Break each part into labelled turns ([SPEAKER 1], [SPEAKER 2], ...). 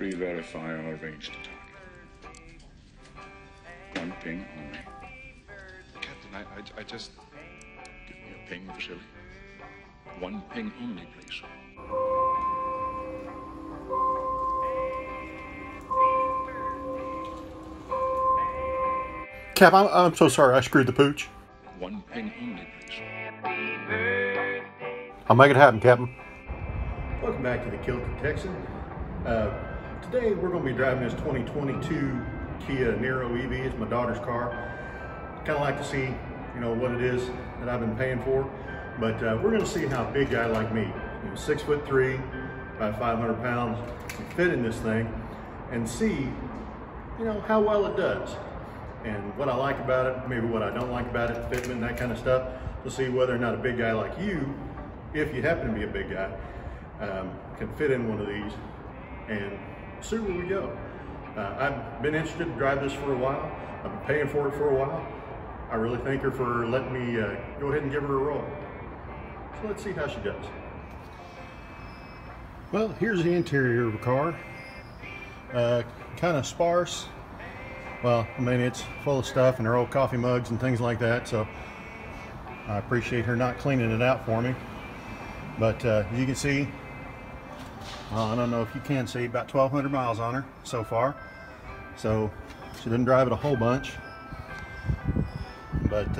[SPEAKER 1] Re-verify our arranged target. One ping only.
[SPEAKER 2] Captain, I just...
[SPEAKER 1] Give me a ping, Vasily. One ping only, please.
[SPEAKER 3] Cap, I'm so sorry I screwed the pooch.
[SPEAKER 1] One ping only, please.
[SPEAKER 3] I'll make it happen, Captain.
[SPEAKER 4] Welcome back to the Kilted Texan. Today we're going to be driving this 2022 Kia Niro EV. It's my daughter's car. Kind of like to see, what it is that I've been paying for. But we're going to see how a big guy like me, 6'3", about 500 pounds, can fit in this thing and see, how well it does. And what I like about it, maybe what I don't like about it, fitment, that kind of stuff, to see whether or not a big guy like you, if you happen to be a big guy, can fit in one of these and see where we go. I've been interested to drive this for a while. I've been paying for it for a while. I really thank her for letting me go ahead and give her a roll. So let's see how she does. Well, here's the interior of the car. Kind of sparse. Well, I mean, it's full of stuff and her old coffee mugs and things like that, so I appreciate her not cleaning it out for me. But as you can see, I don't know if you can see, about 1,200 miles on her so far. So she didn't drive it a whole bunch. But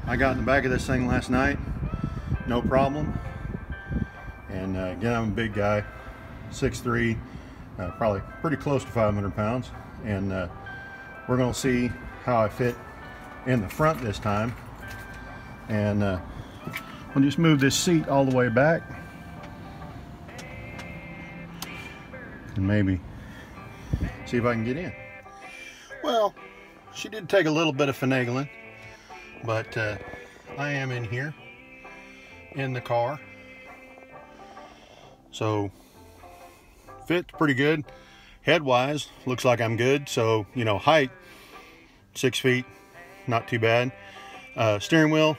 [SPEAKER 4] I got in the back of this thing last night, no problem. And again, I'm a big guy, 6'3", probably pretty close to 500 pounds. And we're going to see how I fit in the front this time. And we'll just move this seat all the way back and maybe see if I can get in. Well, she did take a little bit of finagling, but I am in here in the car, so fits pretty good. Head wise, looks like I'm good. So, height, 6 feet, not too bad. Steering wheel,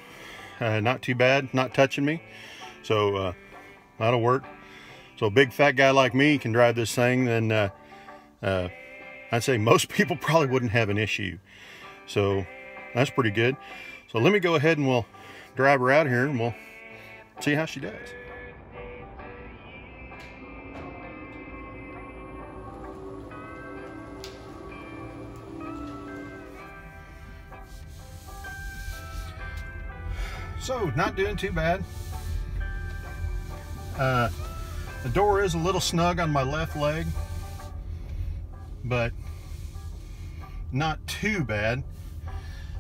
[SPEAKER 4] not too bad, not touching me. So that'll work. So a big fat guy like me can drive this thing, then I'd say most people probably wouldn't have an issue. So that's pretty good. So let me go ahead and we'll drive her out here and we'll see how she does. So, not doing too bad. The door is a little snug on my left leg, but not too bad.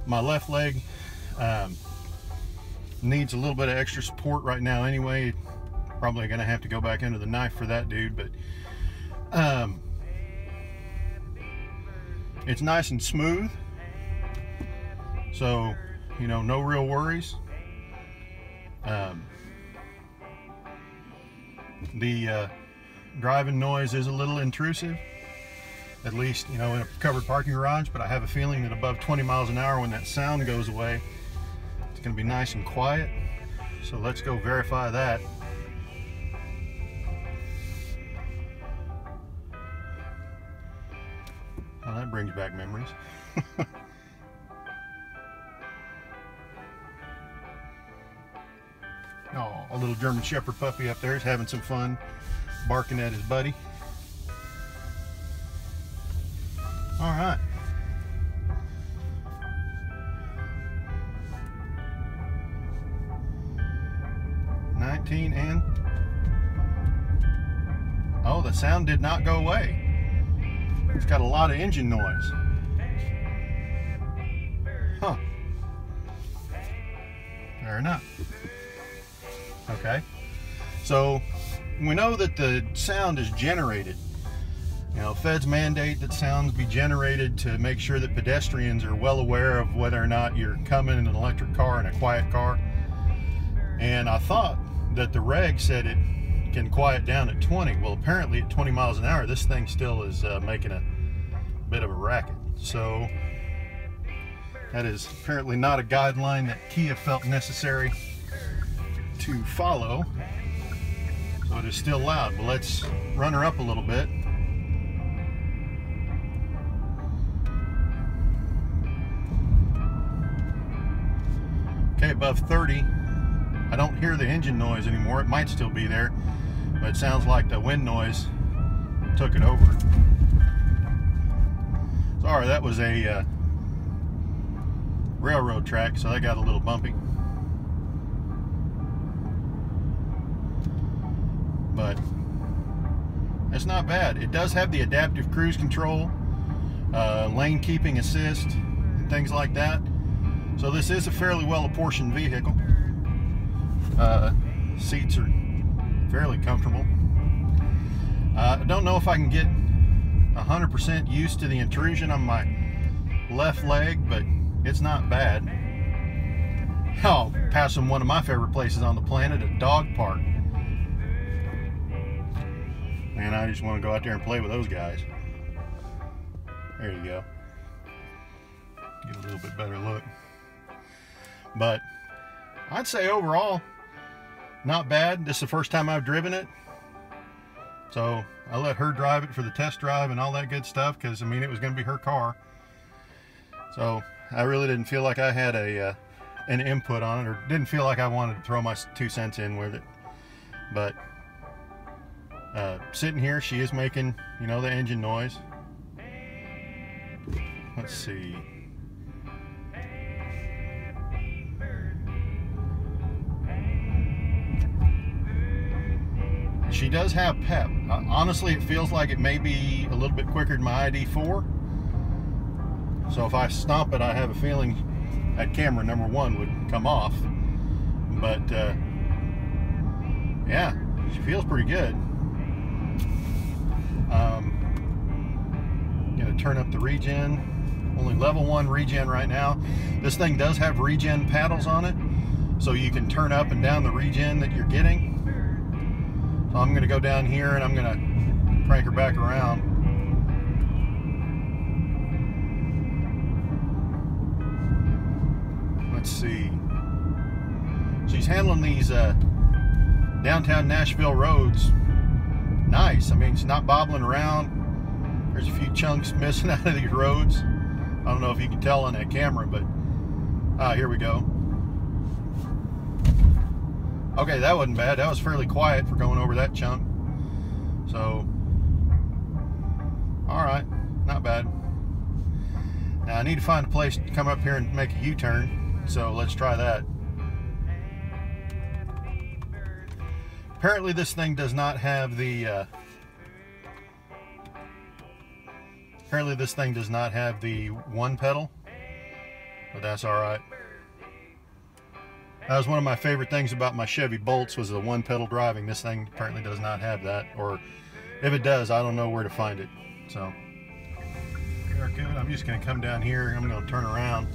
[SPEAKER 4] My left leg needs a little bit of extra support right now anyway. Probably gonna have to go back under the knife for that dude, but it's nice and smooth. So, no real worries. The driving noise is a little intrusive, at least in a covered parking garage, but I have a feeling that above 20 miles an hour, when that sound goes away, it's going to be nice and quiet. So let's go verify that. Well, that brings back memories. Oh, a little German Shepherd puppy up there is having some fun barking at his buddy. All right. And oh, the sound did not go away. It's got a lot of engine noise. Huh. Fair enough. Okay, so we know that the sound is generated. Feds mandate that sounds be generated to make sure that pedestrians are well aware of whether or not you're coming in an electric car and a quiet car. And I thought that the reg said it can quiet down at 20. Well, apparently at 20 miles an hour, this thing still is making a bit of a racket. So that is apparently not a guideline that Kia felt necessary to follow. So it is still loud, but let's run her up a little bit. Okay, above 30. I don't hear the engine noise anymore. It might still be there, but it sounds like the wind noise took it over. Sorry, that was a railroad track, so that got a little bumpy. But it's not bad. It does have the adaptive cruise control, lane keeping assist, and things like that. So this is a fairly well apportioned vehicle. Seats are fairly comfortable. I don't know if I can get 100% used to the intrusion on my left leg, but it's not bad. Oh, passing one of my favorite places on the planet, a dog park. Man, I just want to go out there and play with those guys. There you go. Get a little bit better look. But I'd say overall, not bad. This is the first time I've driven it. So I let her drive it for the test drive and all that good stuff, because I mean, it was going to be her car. So I really didn't feel like I had an input on it, or didn't feel like I wanted to throw my 2 cents in with it. But sitting here, she is making, you know, the engine noise. Let's see. She does have pep. Honestly, it feels like it may be a little bit quicker than my ID4. So if I stomp it, I have a feeling that camera number 1 would come off. But yeah, she feels pretty good. Gonna turn up the regen. Only level 1 regen right now. This thing does have regen paddles on it, so you can turn up and down the regen that you're getting. So I'm gonna go down here and I'm gonna crank her back around. Let's see. She's handling these downtown Nashville roads nice. I mean, it's not bobbling around. There's a few chunks missing out of these roads. I don't know if you can tell on that camera, but here we go. Okay, that wasn't bad. That was fairly quiet for going over that chunk. So, all right, not bad. Now I need to find a place to come up here and make a U-turn. So let's try that. Apparently this thing does not have the one pedal, but that's all right. That was one of my favorite things about my Chevy Bolts, was the one pedal driving. This thing apparently does not have that, or if it does, I don't know where to find it. So we are good. I'm just going to come down here and I'm going to turn around.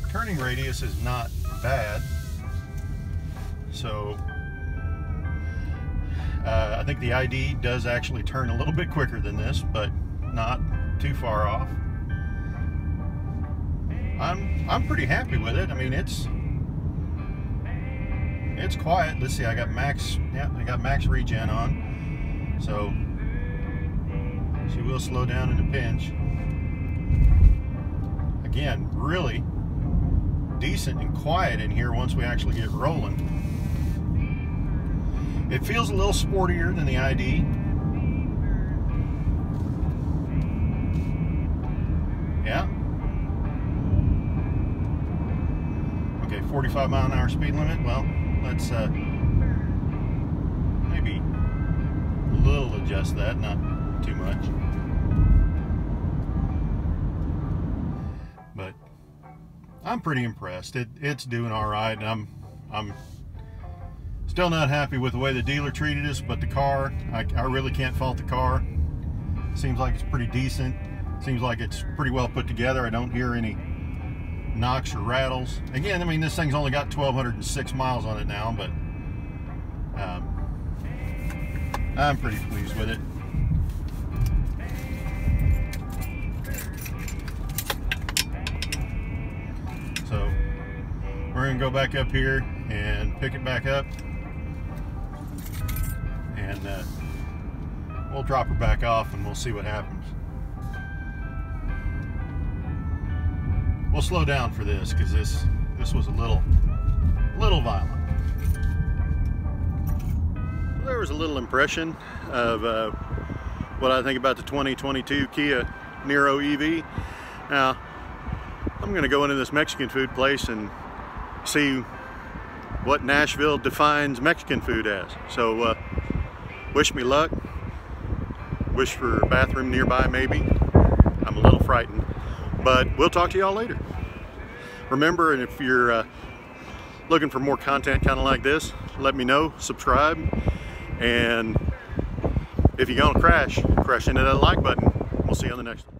[SPEAKER 4] Turning radius is not bad. So I think the ID does actually turn a little bit quicker than this, but not too far off. I'm pretty happy with it. I mean, it's quiet. Let's see, I got max regen on, so she will slow down in a pinch. Again, really decent and quiet in here once we actually get rolling. It feels a little sportier than the ID. Yeah. Okay, 45 mile an hour speed limit. Well, let's maybe a little adjust that, not too much. But I'm pretty impressed. It's doing all right, and I'm still not happy with the way the dealer treated us, but the car, I really can't fault the car. Seems like it's pretty decent. Seems like it's pretty well put together. I don't hear any knocks or rattles. Again, I mean, this thing's only got 1,206 miles on it now, but I'm pretty pleased with it. So we're gonna go back up here and pick it back up, and we'll drop her back off and we'll see what happens. We'll slow down for this because this was a little violent. There was a little impression of what I think about the 2022 Kia Niro EV. Now, I'm going to go into this Mexican food place and see what Nashville defines Mexican food as. So, wish me luck. Wish for a bathroom nearby, maybe. I'm a little frightened, but we'll talk to y'all later. Remember, and if you're looking for more content kind of like this, let me know, subscribe, and if you're gonna crash into that like button. We'll see you on the next one.